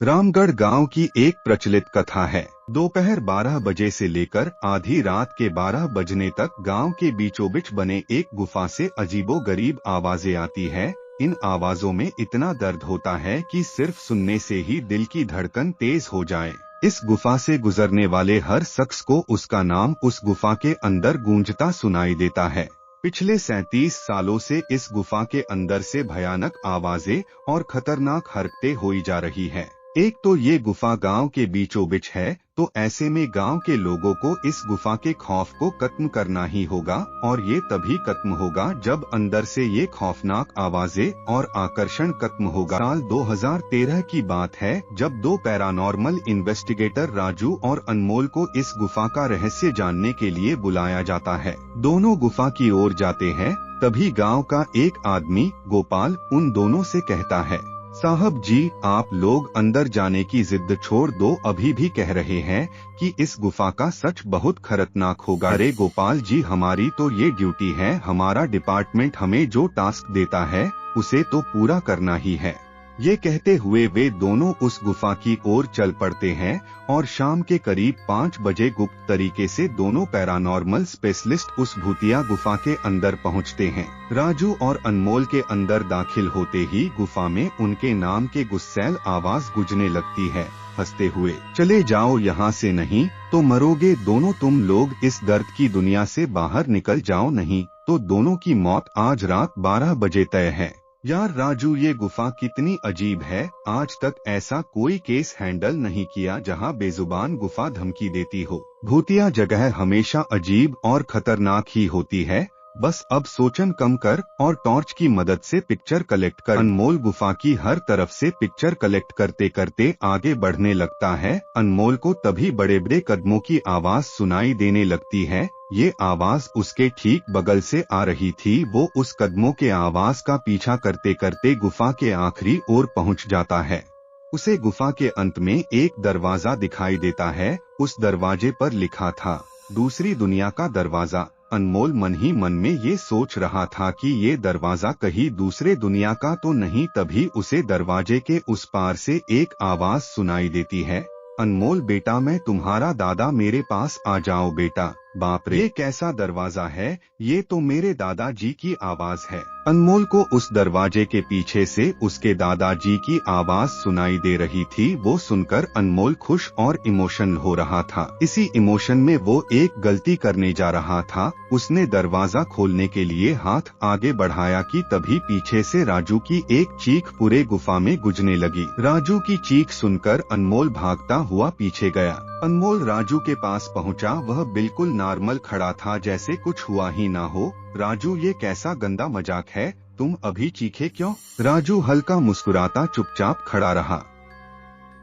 रामगढ़ गांव की एक प्रचलित कथा है। दोपहर 12 बजे से लेकर आधी रात के 12 बजने तक गांव के बीचों बीच बने एक गुफा से अजीबोगरीब आवाजें आती है। इन आवाजों में इतना दर्द होता है कि सिर्फ सुनने से ही दिल की धड़कन तेज हो जाए। इस गुफा से गुजरने वाले हर शख्स को उसका नाम उस गुफा के अंदर गूंजता सुनाई देता है। पिछले 37 सालों से इस गुफा के अंदर से भयानक आवाजें और खतरनाक हरकतें हुई जा रही है। एक तो ये गुफा गांव के बीचों बीच है, तो ऐसे में गांव के लोगों को इस गुफा के खौफ को खत्म करना ही होगा, और ये तभी खत्म होगा जब अंदर से ये खौफनाक आवाजें और आकर्षण खत्म होगा। साल 2013 की बात है, जब दो पैरानॉर्मल इन्वेस्टिगेटर राजू और अनमोल को इस गुफा का रहस्य जानने के लिए बुलाया जाता है। दोनों गुफा की ओर जाते हैं, तभी गाँव का एक आदमी गोपाल उन दोनों से कहता है, साहब जी, आप लोग अंदर जाने की जिद छोड़ दो, अभी भी कह रहे हैं कि इस गुफा का सच बहुत खतरनाक होगा। अरे गोपाल जी, हमारी तो ये ड्यूटी है, हमारा डिपार्टमेंट हमें जो टास्क देता है उसे तो पूरा करना ही है। ये कहते हुए वे दोनों उस गुफा की ओर चल पड़ते हैं और शाम के करीब 5 बजे गुप्त तरीके से दोनों पैरानॉर्मल स्पेशलिस्ट उस भूतिया गुफा के अंदर पहुंचते हैं। राजू और अनमोल के अंदर दाखिल होते ही गुफा में उनके नाम के गुस्सैल आवाज गूंजने लगती है, हंसते हुए, चले जाओ यहाँ से, नहीं तो मरोगे दोनों तुम लोग, इस दर्द की दुनिया से बाहर निकल जाओ, नहीं तो दोनों की मौत आज रात 12 बजे तय है। यार राजू, ये गुफा कितनी अजीब है, आज तक ऐसा कोई केस हैंडल नहीं किया जहां बेजुबान गुफा धमकी देती हो। भूतिया जगह हमेशा अजीब और खतरनाक ही होती है, बस अब सोचन कम कर और टॉर्च की मदद से पिक्चर कलेक्ट कर। अनमोल गुफा की हर तरफ से पिक्चर कलेक्ट करते करते आगे बढ़ने लगता है। अनमोल को तभी बड़े बड़े कदमों की आवाज सुनाई देने लगती है। ये आवाज उसके ठीक बगल से आ रही थी। वो उस कदमों के आवाज का पीछा करते करते गुफा के आखिरी ओर पहुंच जाता है। उसे गुफा के अंत में एक दरवाजा दिखाई देता है। उस दरवाजे पर लिखा था, दूसरी दुनिया का दरवाजा। अनमोल मन ही मन में ये सोच रहा था कि ये दरवाजा कहीं दूसरे दुनिया का तो नहीं, तभी उसे दरवाजे के उस पार से एक आवाज सुनाई देती है, अनमोल बेटा, मैं तुम्हारा दादा, मेरे पास आ जाओ बेटा। बाप रे, ये कैसा दरवाजा है, ये तो मेरे दादाजी की आवाज है। अनमोल को उस दरवाजे के पीछे से उसके दादाजी की आवाज सुनाई दे रही थी। वो सुनकर अनमोल खुश और इमोशनल हो रहा था। इसी इमोशन में वो एक गलती करने जा रहा था। उसने दरवाजा खोलने के लिए हाथ आगे बढ़ाया कि तभी पीछे से राजू की एक चीख पूरे गुफा में गूंजने लगी। राजू की चीख सुनकर अनमोल भागता हुआ पीछे गया। अनमोल राजू के पास पहुंचा। वह बिल्कुल नॉर्मल खड़ा था, जैसे कुछ हुआ ही ना हो। राजू, ये कैसा गंदा मजाक है, तुम अभी चीखे क्यों? राजू हल्का मुस्कुराता चुपचाप खड़ा रहा।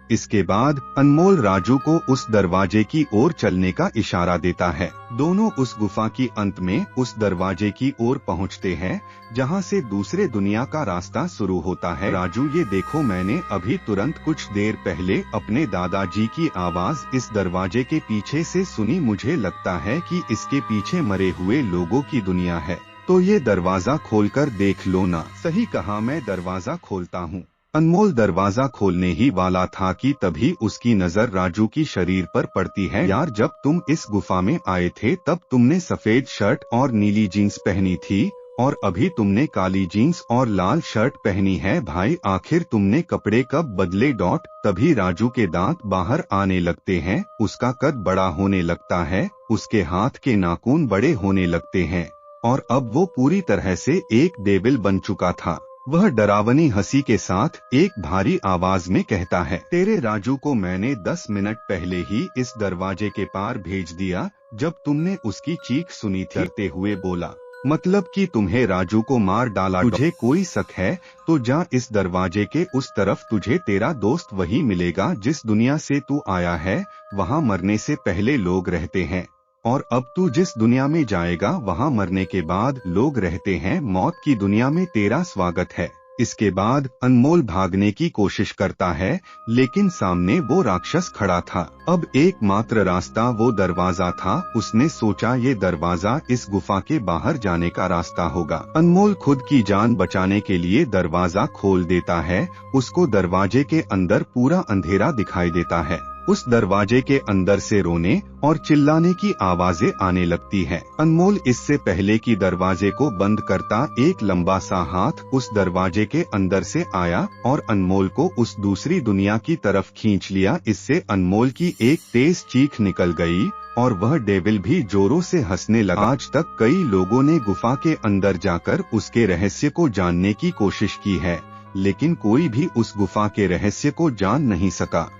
इसके बाद अनमोल राजू को उस दरवाजे की ओर चलने का इशारा देता है। दोनों उस गुफा की अंत में उस दरवाजे की ओर पहुंचते हैं, जहां से दूसरे दुनिया का रास्ता शुरू होता है। राजू, ये देखो, मैंने अभी तुरंत कुछ देर पहले अपने दादाजी की आवाज इस दरवाजे के पीछे से सुनी। मुझे लगता है कि इसके पीछे मरे हुए लोगों की दुनिया है, तो ये दरवाजा खोलकर देख लो ना। सही कहा, मैं दरवाजा खोलता हूँ। अनमोल दरवाजा खोलने ही वाला था कि तभी उसकी नजर राजू की शरीर पर पड़ती है। यार, जब तुम इस गुफा में आए थे तब तुमने सफेद शर्ट और नीली जीन्स पहनी थी, और अभी तुमने काली जीन्स और लाल शर्ट पहनी है। भाई, आखिर तुमने कपड़े कब बदले? तभी राजू के दांत बाहर आने लगते हैं, उसका कद बड़ा होने लगता है, उसके हाथ के नाखून बड़े होने लगते हैं, और अब वो पूरी तरह से एक डेविल बन चुका था। वह डरावनी हंसी के साथ एक भारी आवाज में कहता है, तेरे राजू को मैंने 10 मिनट पहले ही इस दरवाजे के पार भेज दिया, जब तुमने उसकी चीख सुनी थी। डरते हुए बोला, मतलब कि तुम्हें राजू को मार डाला? तुझे कोई शक है तो जा इस दरवाजे के उस तरफ, तुझे तेरा दोस्त वही मिलेगा जिस दुनिया से तू आया है। वहाँ मरने से पहले लोग रहते हैं, और अब तू जिस दुनिया में जाएगा वहाँ मरने के बाद लोग रहते हैं। मौत की दुनिया में तेरा स्वागत है। इसके बाद अनमोल भागने की कोशिश करता है, लेकिन सामने वो राक्षस खड़ा था। अब एकमात्र रास्ता वो दरवाजा था। उसने सोचा ये दरवाजा इस गुफा के बाहर जाने का रास्ता होगा। अनमोल खुद की जान बचाने के लिए दरवाजा खोल देता है। उसको दरवाजे के अंदर पूरा अंधेरा दिखाई देता है। उस दरवाजे के अंदर से रोने और चिल्लाने की आवाजें आने लगती है। अनमोल इससे पहले कि दरवाजे को बंद करता, एक लंबा सा हाथ उस दरवाजे के अंदर से आया और अनमोल को उस दूसरी दुनिया की तरफ खींच लिया। इससे अनमोल की एक तेज चीख निकल गई और वह डेविल भी जोरों से हंसने लगा। आज तक कई लोगों ने गुफा के अंदर जाकर उसके रहस्य को जानने की कोशिश की है, लेकिन कोई भी उस गुफा के रहस्य को जान नहीं सका।